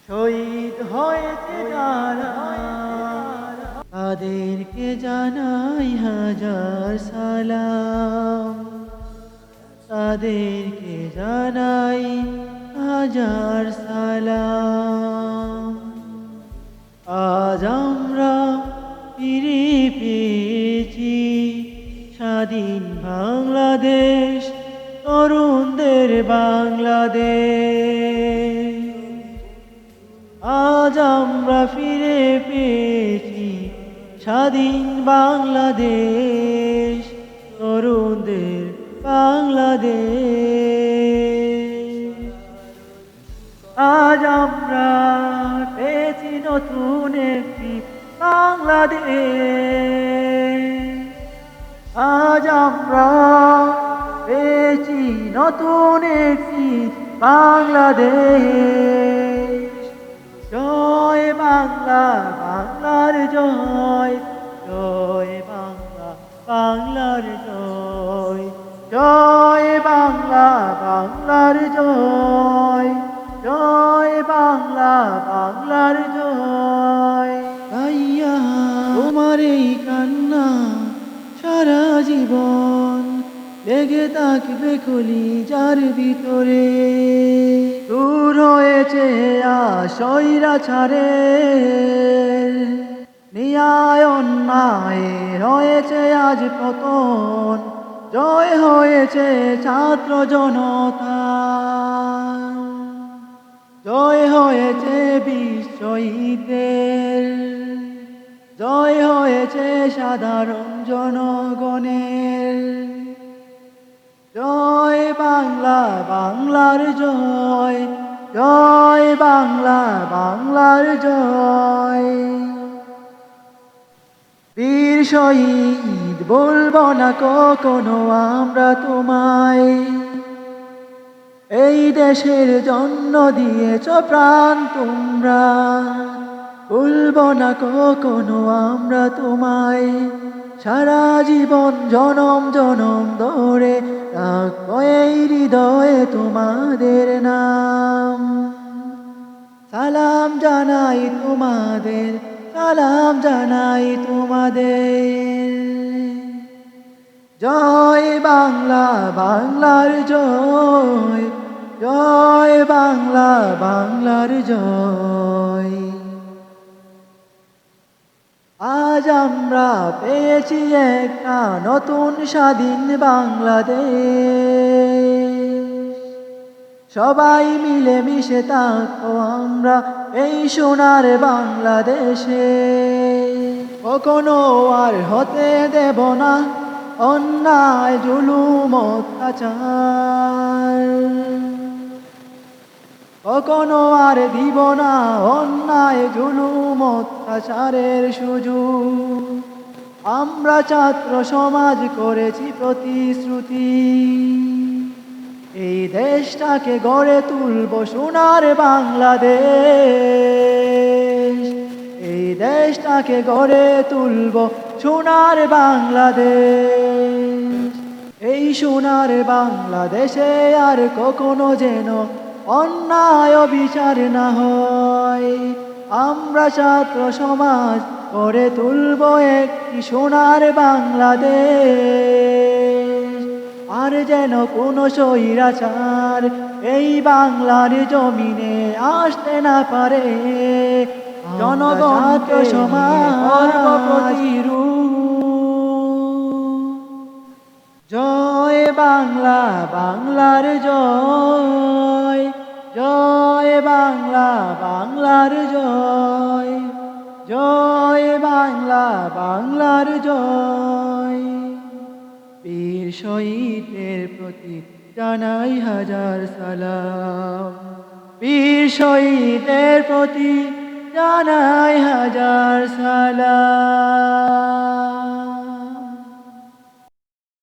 শহীদ হয়েছে যারা, তাদেরকে জানাই হাজার সালাম, তাদেরকে জানাই হাজার সালাম। আজ আমরা ফিরে পেয়েছি স্বাধীন বাংলাদেশ, তরুণদের বাংলাদেশ। আজ আমরা ফিরে পেয়েছি স্বাধীন বাংলাদেশ, তরুণদের বাংলাদেশ। আজ আমরা পেয়েছি নতুন একটি বাংলাদেশ। আজ আমরা পেয়েছি নতুন একটি বাংলাদেশ। জয় বাংলা, বাংলার জয়, জয় বাংলা, বাংলার জয়, জয় বাংলা, বাংলার জয়, জয় বাংলা, বাংলার জয়। ভাইয়া তোমার এই কান্না সারা জীবন লেগে থাকবে কলিজার ভিতরে। দূর হয়েছে স্বৈরাচারের, ন্যায় অন্যায়ের হয়েছে আজ পতন। জয় হয়েছে ছাত্র জনতা, জয় হয়েছে বিশ্ব শহীদদের, জয় হয়েছে সাধারণ জনগণের। জয় বাংলা, বাংলার জয়, জয় বাংলা, বাংলার জয়। বীর শহীদ বলবো না কখনো আমরা তোমায়, এই দেশের জন্য দিয়েছ প্রাণ তোমরা। ভুলব না কখনো আমরা তোমায়, সারা জীবন জনম জনম ধরে রাখবো এই হৃদয়ে তোমাদের নাম। সালাম জানাই তোমাদের, সালাম জানাই তোমাদের। জয় বাংলা, বাংলার জয়, জয় বাংলা, বাংলার জয়। আজ আমরা পেয়েছি একটা নতুন স্বাধীন বাংলাদেশ। সবাই মিলে মিশে থাকবো আমরা এই সোনার বাংলাদেশে। কখনো আর হতে দেব না অন্যায় জুলুম অত্যাচার, কখনো আর দিব না অন্যায় জুলুম অত্যাচারের সুযোগ। আমরা ছাত্র সমাজ করেছি প্রতিশ্রুতি, এই দেশটাকে গড়ে তুলব সোনার বাংলাদেশ, এই দেশটাকে গড়ে তুলব সোনার বাংলাদেশ। এই সোনার বাংলাদেশে আর কখনো যেন অন্যায় বিচার না হয়। আমরা ছাত্র সমাজ গড়ে তুলব একটি সোনার বাংলাদেশ। আর যেন কোনো স্বৈরাচার এই বাংলার জমিনে আসতে না পারে। জনগণ সমাজ জয় বাংলা, বাংলার জয়, জয় বাংলা, বাংলার জয়, জয় বাংলা, বাংলার জয়। বীর শহীদের প্রতি জানাই হাজার সালাম, বীর শহীদের প্রতি জানাই হাজার সালাম।